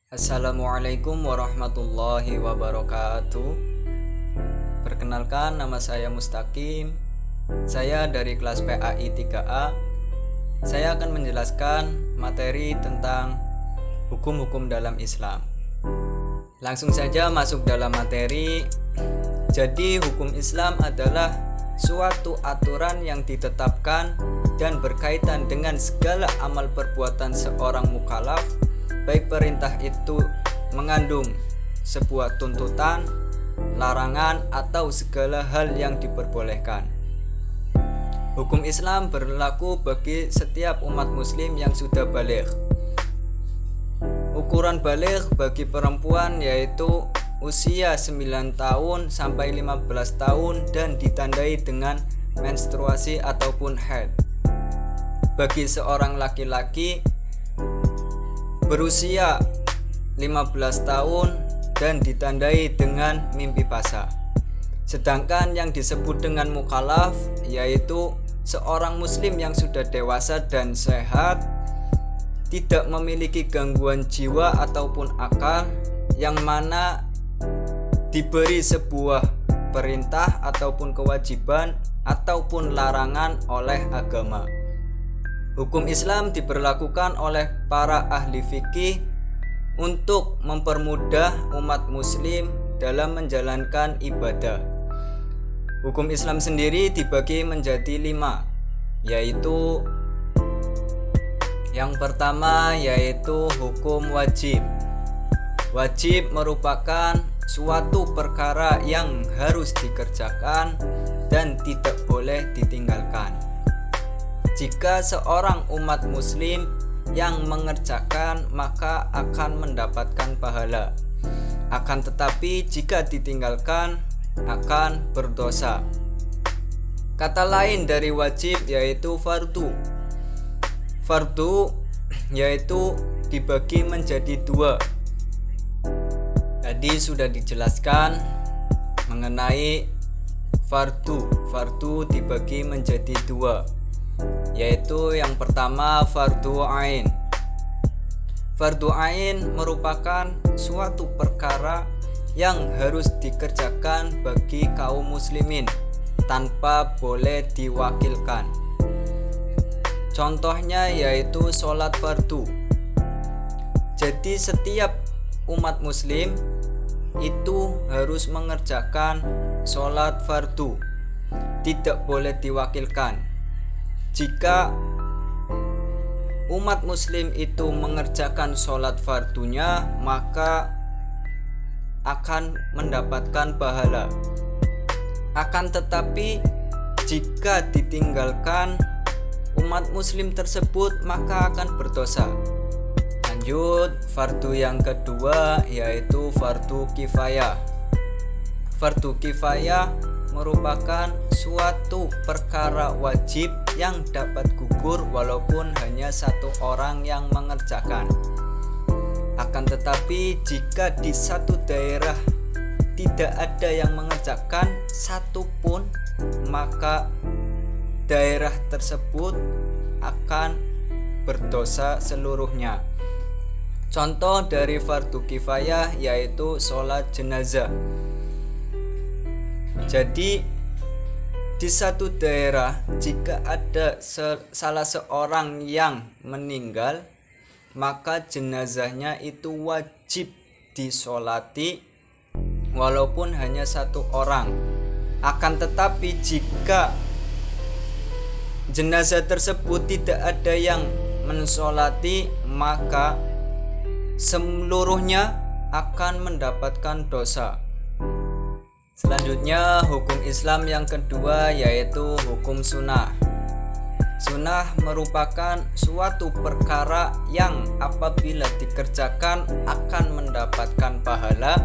Assalamualaikum warahmatullahi wabarakatuh. Perkenalkan, nama saya Mustaqim. Saya dari kelas PAI 3A. Saya akan menjelaskan materi tentang hukum-hukum dalam Islam. Langsung saja masuk dalam materi. Jadi, hukum Islam adalah suatu aturan yang ditetapkan dan berkaitan dengan segala amal perbuatan seorang mukallaf, baik perintah itu mengandung sebuah tuntutan, larangan, atau segala hal yang diperbolehkan. Hukum Islam berlaku bagi setiap umat muslim yang sudah baligh. Ukuran baligh bagi perempuan yaitu usia 9 tahun sampai 15 tahun dan ditandai dengan menstruasi ataupun haid. Bagi seorang laki-laki berusia 15 tahun dan ditandai dengan mimpi basah. Sedangkan yang disebut dengan mukallaf yaitu seorang muslim yang sudah dewasa dan sehat, tidak memiliki gangguan jiwa ataupun akal, yang mana diberi sebuah perintah ataupun kewajiban ataupun larangan oleh agama. Hukum Islam diberlakukan oleh para ahli fikih untuk mempermudah umat muslim dalam menjalankan ibadah. Hukum Islam sendiri dibagi menjadi 5, yaitu yang pertama yaitu hukum wajib. Wajib merupakan suatu perkara yang harus dikerjakan dan tidak boleh ditinggalkan. Jika seorang umat muslim yang mengerjakan, maka akan mendapatkan pahala. Akan tetapi jika ditinggalkan, akan berdosa. Kata lain dari wajib yaitu fardu. Fardu yaitu dibagi menjadi 2. Tadi sudah dijelaskan mengenai fardu. Fardu dibagi menjadi 2, yaitu yang pertama fardu ain. Fardu ain merupakan suatu perkara yang harus dikerjakan bagi kaum muslimin tanpa boleh diwakilkan. Contohnya yaitu sholat fardu. Jadi setiap umat muslim itu harus mengerjakan sholat fardu, tidak boleh diwakilkan. Jika umat muslim itu mengerjakan sholat fardunya, maka akan mendapatkan pahala. Akan tetapi jika ditinggalkan umat muslim tersebut, maka akan berdosa. Lanjut, fardu yang kedua yaitu fardu kifayah. Fardu kifayah merupakan suatu perkara wajib yang dapat gugur walaupun hanya satu orang yang mengerjakan. Akan tetapi jika di satu daerah tidak ada yang mengerjakan satupun, maka daerah tersebut akan berdosa seluruhnya. Contoh dari fardu kifayah yaitu sholat jenazah. Jadi di satu daerah jika ada salah seorang yang meninggal, maka jenazahnya itu wajib disolati walaupun hanya satu orang. Akan tetapi jika jenazah tersebut tidak ada yang mensolati, maka seluruhnya akan mendapatkan dosa. Selanjutnya, hukum Islam yang kedua yaitu hukum sunnah. Sunnah merupakan suatu perkara yang apabila dikerjakan akan mendapatkan pahala,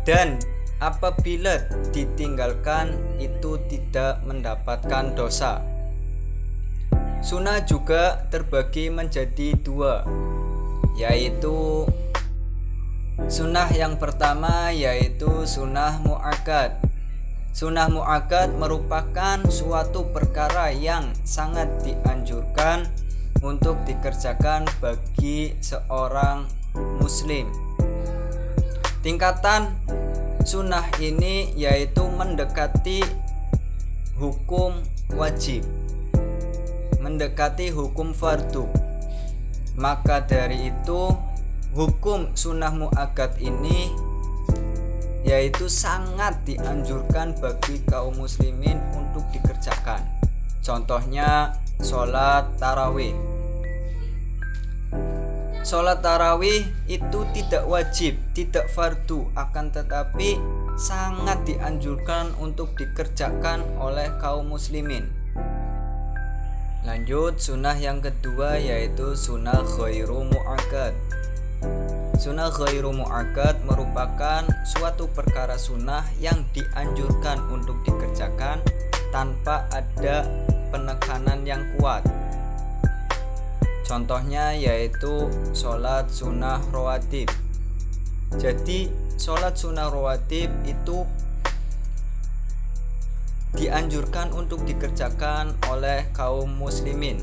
dan apabila ditinggalkan itu tidak mendapatkan dosa. Sunnah juga terbagi menjadi 2, yaitu sunnah yang pertama yaitu sunnah mu'akkad. Sunnah mu'akkad merupakan suatu perkara yang sangat dianjurkan untuk dikerjakan bagi seorang muslim. Tingkatan sunnah ini yaitu mendekati hukum wajib, mendekati hukum fardu. Maka dari itu hukum sunnah muakkad ini yaitu sangat dianjurkan bagi kaum muslimin untuk dikerjakan. Contohnya sholat tarawih. Sholat tarawih itu tidak wajib, tidak fardu, akan tetapi sangat dianjurkan untuk dikerjakan oleh kaum muslimin. Lanjut, sunnah yang kedua yaitu sunnah ghairu muakkad. Sunnah ghairu muakkad merupakan suatu perkara sunnah yang dianjurkan untuk dikerjakan tanpa ada penekanan yang kuat. Contohnya yaitu sholat sunnah rawatib. Jadi sholat sunnah rawatib itu dianjurkan untuk dikerjakan oleh kaum muslimin,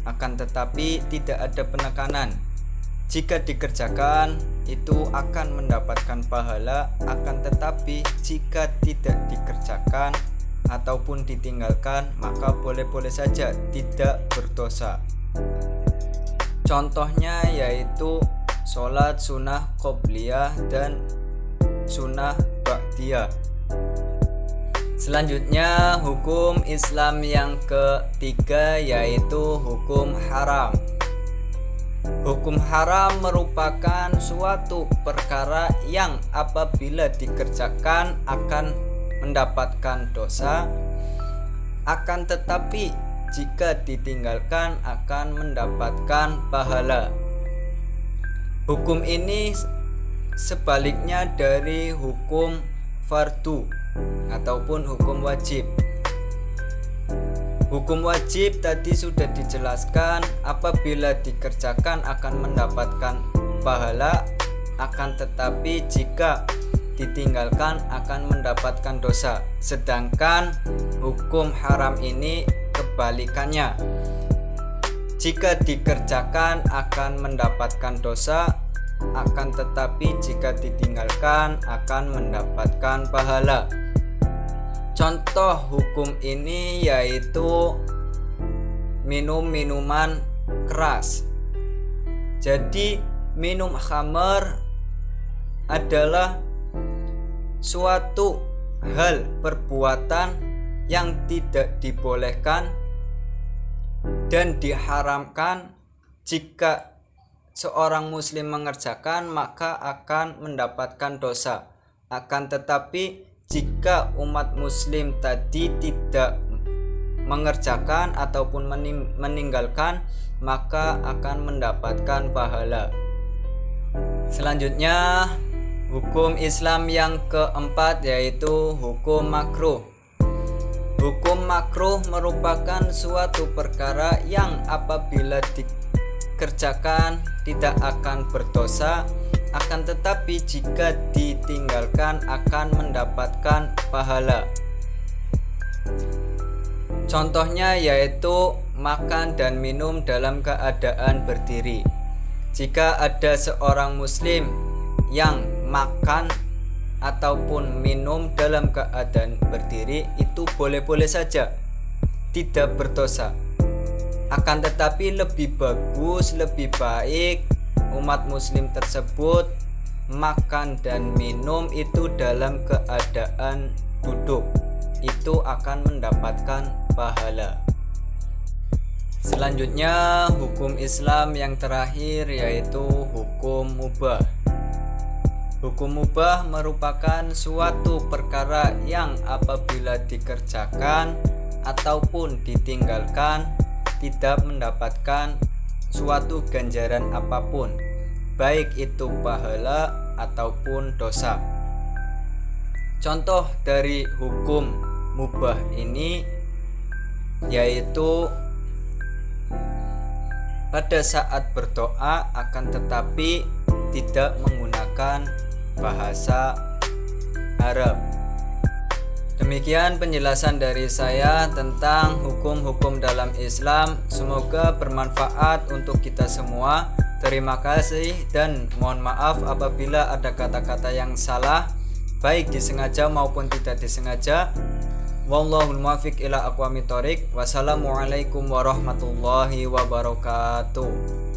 akan tetapi tidak ada penekanan. Jika dikerjakan itu akan mendapatkan pahala, akan tetapi jika tidak dikerjakan ataupun ditinggalkan maka boleh-boleh saja tidak berdosa. Contohnya yaitu sholat sunnah qobliyah dan sunnah ba'diyah. Selanjutnya hukum Islam yang ketiga yaitu hukum haram. Hukum haram merupakan suatu perkara yang apabila dikerjakan akan mendapatkan dosa, akan tetapi jika ditinggalkan akan mendapatkan pahala. Hukum ini sebaliknya dari hukum fardu ataupun hukum wajib. Hukum wajib tadi sudah dijelaskan, apabila dikerjakan akan mendapatkan pahala, akan tetapi jika ditinggalkan akan mendapatkan dosa. Sedangkan hukum haram ini kebalikannya. Jika dikerjakan akan mendapatkan dosa, akan tetapi jika ditinggalkan akan mendapatkan pahala. Contoh hukum ini yaitu minum minuman keras. Jadi minum khamar adalah suatu hal perbuatan yang tidak dibolehkan dan diharamkan. Jika seorang muslim mengerjakan maka akan mendapatkan dosa. Akan tetapi jika umat muslim tadi tidak mengerjakan ataupun meninggalkan maka akan mendapatkan pahala. Selanjutnya hukum Islam yang keempat yaitu hukum makruh. Hukum makruh merupakan suatu perkara yang apabila dikerjakan tidak akan berdosa, akan tetapi jika ditinggalkan akan mendapatkan pahala. Contohnya yaitu makan dan minum dalam keadaan berdiri. Jika ada seorang muslim yang makan ataupun minum dalam keadaan berdiri, itu boleh-boleh saja, tidak berdosa. Akan tetapi lebih bagus, lebih baik umat muslim tersebut makan dan minum itu dalam keadaan duduk. Itu akan mendapatkan pahala. Selanjutnya hukum Islam yang terakhir yaitu hukum mubah. Hukum mubah merupakan suatu perkara yang apabila dikerjakan ataupun ditinggalkan tidak mendapatkan suatu ganjaran apapun, baik itu pahala ataupun dosa. Contoh dari hukum mubah ini yaitu pada saat berdoa akan tetapi tidak menggunakan bahasa Arab. Demikian penjelasan dari saya tentang hukum-hukum dalam Islam. Semoga bermanfaat untuk kita semua. Terima kasih dan mohon maaf apabila ada kata-kata yang salah, baik disengaja maupun tidak disengaja. Wallahul muwaffiq ila aqwamit thoriq. Wassalamualaikum warahmatullahi wabarakatuh.